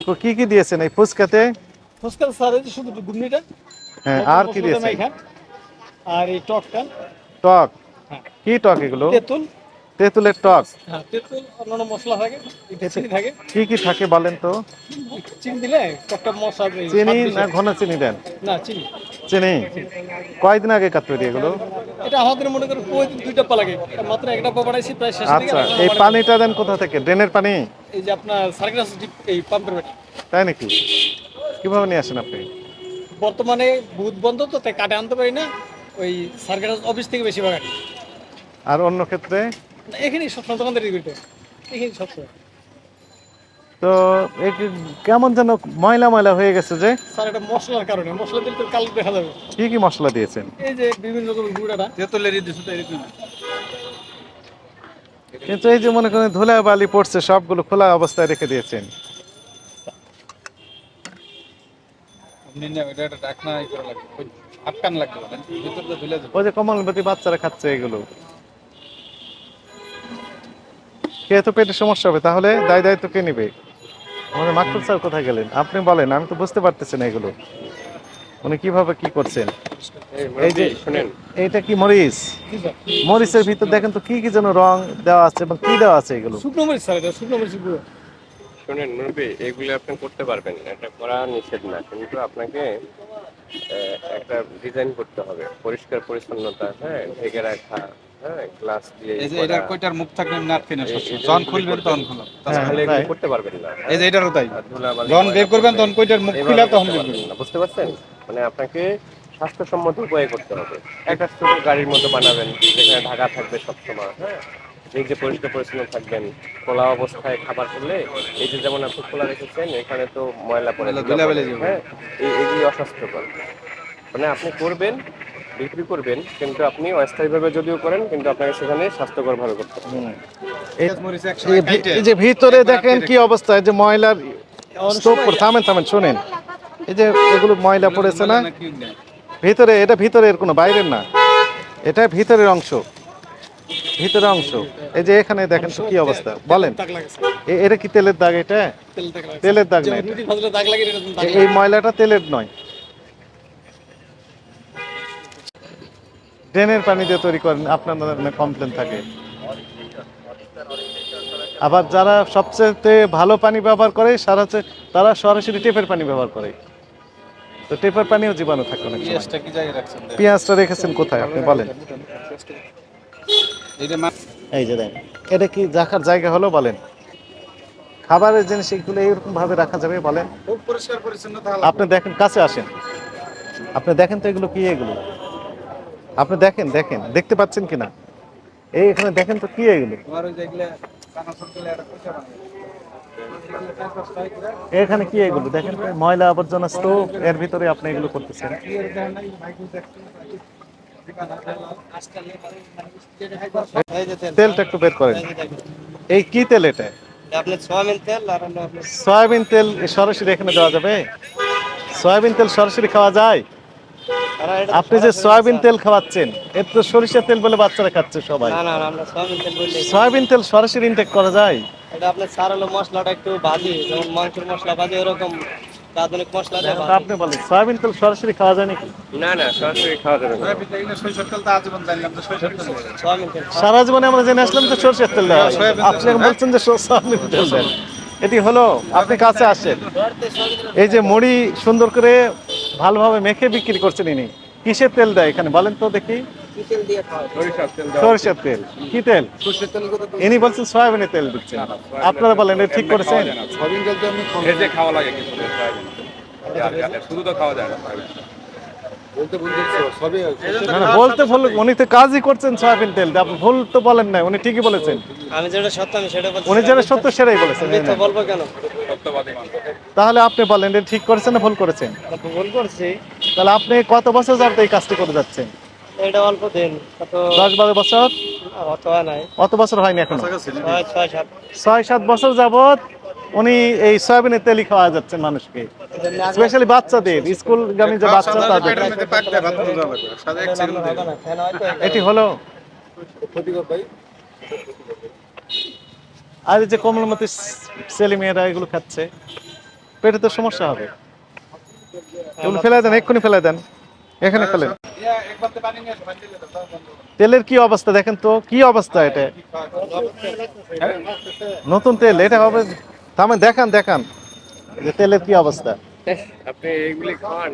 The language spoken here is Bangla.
তো কি কি দিয়েছেন এই ফুচকাতে? ফুচকার স্যার এই যে শুধু ঘুগনিটা, হ্যাঁ, আর কি দিয়েছেন? আর এই টকটা। টক? হ্যাঁ, কি টক এগুলো? তেঁতুল। তেঁতুলের টক? হ্যাঁ, তেঁতুল, অন্যান্য মশলা থাকে, একটু চিনি থাকে। কি কি থাকে বলেন তো? চিনি দিলে টকটা মশলা চিনি স্বাদ বেশি না হয়। ঘন চিনি দেন? না, চিনি। চিনি। কয়দিন আগে কাট তৈরি এগুলো? এটা আমাদের মনে করেন প্রতিদিন 2 ডাব্বা লাগে, মাত্র 1 ডাব্বা বানাইছি প্রায় শেষের দিকে। আচ্ছা, আর এই বানাইছি। পানিটা দেন কোথা থেকে? ড্রেনের পানি? এই যে আপনার সার্কিটাস এই পাম্পের বাড়ি। তাই নাকি? কিভাবে নিয়ে আসেন আপনি? বর্তমানে বুথ বন্ধ তো, তাই কাটে আনতে পারি না। ওই সার্কিটাস অফিস থেকে বেশিরভাগ আনি। আর অন্য ক্ষেত্রে? না, এখানেই সবসময় দোকানদারি করতে, এখানে সবসময়। তো এই কেমন যেন ময়লা ময়লা হয়ে গেছে যে? স্যার এটা মশলার কারণে, মশলা দিলে তো কালো দেখা যাবে। কি কি মশলা দিয়েছেন? এই যে বিভিন্ন রকমের গুঁড়াটা তেঁতুলের দিচ্ছে তো এরকম। কিন্তু এই যে মনে করেন ধুলা বালি পড়ছে, সবগুলো খোলা অবস্থায় রেখে দিয়েছেন। ওই যে কমলবতী বাচ্চারা খাচ্ছে এগুলো, খেয়ে তো পেটের সমস্যা হবে। তাহলে দায় দায়িত্ব কে নিবে? আমাদের মাকসুদ স্যার কোথায় গেলেন? আপনি বলেন, আমি তো বুঝতে পারতেছি না এগুলো উনি কিভাবে কি করছেন। এই যে শুনেন, এইটা কি মরিচ? মরিচের ভিতর দেখেন তো কি কি যেন রং দেওয়া আছে এবং কি দেওয়া আছে এগুলো? শুকনো মরিচ স্যার, এটা শুকনো মরিচ গুঁড়ো। শুনেন মুরব্বী, এগুলি আপনি করতে পারবেন, এটা করা নিষেধ না, কিন্তু আপনাকে একটা ডিজাইন করতে হবে, পরিষ্কার পরিচ্ছন্নতা, হ্যাঁ, ঢেকে রাখা, হ্যাঁ, গ্লাস দিয়ে এই যে এটার কয়টার মুখ থাকলে নাটকে না সবসময় যখন খুলবেন তখন খুলো, তাহলে এগুলো করতে পারবেন না। এই যে এটারও তাই, ধুলাবালি যখন বের করবেন তখন কয়টার মুখ খুলে তখন বের না, বুঝতে পারছেন? মানে আপনাকে স্বাস্থ্যসম্মত উপায়ে করতে হবে। একটা ছোট গাড়ির মতো বানাবেন, যেখানে ঢাকা থাকবে সবসময়, হ্যাঁ, নিজে পরিষ্কার পরিচ্ছন্ন থাকবেন। খোলা অবস্থায় খাবার খেলে, এই যে যেমন আপনি খোলা রেখেছেন, এখানে তো ময়লা পড়ে, ধুলা পড়ে, হ্যাঁ, এগুলি অস্বাস্থ্যকর। মানে আপনি করবেন, বিক্রি করবেন, কিন্তু আপনি অস্থায়ীভাবে যদিও করেন, কিন্তু আপনাকে সেখানে স্বাস্থ্যকরভাবে করতে হবে। এই যে ভিতরে দেখেন কি অবস্থা, এই যে ময়লার স্তূপ। থামেন থামেন, শুনেন, এই যে এগুলো ময়লা পড়েছে না ভিতরে, এটা ভিতরের কোনো বাইরের না, এটা ভিতরের অংশ, ভিতরের অংশ। এই যে এখানে দেখেন তো কি অবস্থা, বলেন এটা কি তেলের দাগ? এটা তেলের দাগ না, এটা। রুটি ভাজলে দাগ লাগে, এরকম দাগ এই ময়লাটা তেলের নয়, ড্রেনের পানি দিয়ে তৈরি করেন, আপনার কমপ্লেন থাকে। আবার যারা সবচেয়ে ভালো পানি ব্যবহার করে সারা হচ্ছে, তারা সরাসরি টেপের পানি ব্যবহার করে। তো টেপের পানিও জীবাণু থাকে অনেক সময়। পেঁয়াজটা কি জায়গায় রাখছেন? পেঁয়াজটা রেখেছেন কোথায় আপনি বলেন? এই যে দেখেন, এটা কি রাখার জায়গা হলো বলেন? খাবারের জিনিস এগুলো এইরকম ভাবে রাখা যাবে বলেন? খুব পরিষ্কার পরিচ্ছন্ন থাকলে আপনি দেখেন, কাছে আসেন, আপনি দেখেন তো এগুলো কি, এগুলো আপনি দেখেন, দেখেন দেখতে পাচ্ছেন কিনা, এই এখানে দেখেন তো কি এগুলো, তোমার ওই যেগুলা কানাসর দিলে একটা পয়সা বানায় এখানে কি এগুলো দেখেন তো, ময়লা আবর্জনা স্তূপ, এর ভিতরে আপনি এগুলো করতেছেন। তেলটা একটু বের করেন, এই কি তেল এটা? আপনার সয়াবিন তেল আর হলো আপনার সয়াবিন তেল সরাসরি এখানে দেওয়া যাবে? সয়াবিন তেল সরাসরি খাওয়া যায়? আপনি যে সয়াবিন তেল খাওয়াচ্ছেন, এর তো সরিষার তেল বলে বাচ্চারা খাচ্ছে সবাই। না না না, আমরা সয়াবিন তেল বললে সয়াবিন তেল সরাসরি ইনটেক করা যায়? এটা আপনার সার হলো মশলাটা একটু ভাজি, যেমন মাংসের মশলা ভাজি ওরকম আধুনিক মশলা দিয়ে তা আপনি বলেন সয়াবিন তেল সরাসরি খাওয়া যায় নাকি? না না, সরাসরি খাওয়া যাবে না। সরিষার তেল তো আজীবন জানলাম তো সরিষার তেল সয়াবিন তেল। সারা জীবনে আমরা জেনে আসলাম যে সরষের তেল দেওয়া হয়। আপনি এখন বলছেন যে সয়াবিন তেল দেন, এটি হলো? আপনি কাছে আসেন, এই যে মুড়ি সুন্দর করে ভালোভাবে মেখে বিক্রি করছেন ইনি, কিসের তেল দেয় এখানে বলেন তো দেখি? সরিষার তেল। কি তেল? ইনি বলছেন সয়াবিনের তেল দিচ্ছেন, আপনারা বলেন এটা ঠিক করেছেন? সয়াবিন তেল তো আমি ভেজে খাওয়া লাগে, কিন্তু শুধু তো খাওয়া যায় না। না না, বলতে ভুল, উনি তো কাজই করছেন সয়াবিন তেল, আপনি ভুল তো বলেন না, উনি ঠিকই বলেছেন। আমি যেটা সত্য আমি সেটা বলছি, উনি যেটা সত্য সেটাই বলেছেন। মিথ্যা বলবো কেন? তাহলে আপনি বলেন এটা ঠিক করেছেন না ভুল করেছেন? ভুল করছি। তাহলে আপনি কত বছর যাবত এই কাজটি করে যাচ্ছেন? এটা অল্প দিন, কত 10-12 বছর? অত হয় নাই, অত বছর হয়নি এখনো? 6-7। 6-7 বছর যাবত উনি এই সয়াবিনের তেলই খাওয়া যাচ্ছেন মানুষকে, স্পেশালি বাচ্চাদের, স্কুলগামী যে বাচ্চা তাদের। এটি হলো? আর এই যে কোমলমতি ছেলে মেয়েরা এগুলো খাচ্ছে, পেটে তো সমস্যা হবে। এগুলো ফেলে দেন, এক্ষুনি ফেলে দেন, এখানে ফেলেন। তেলের কি অবস্থা দেখেন তো, কি অবস্থা এটা? নতুন তেল এটা হবে? থামেন, দেখান দেখান যে তেলের কি অবস্থা। আপনি এগুলি খাওয়ান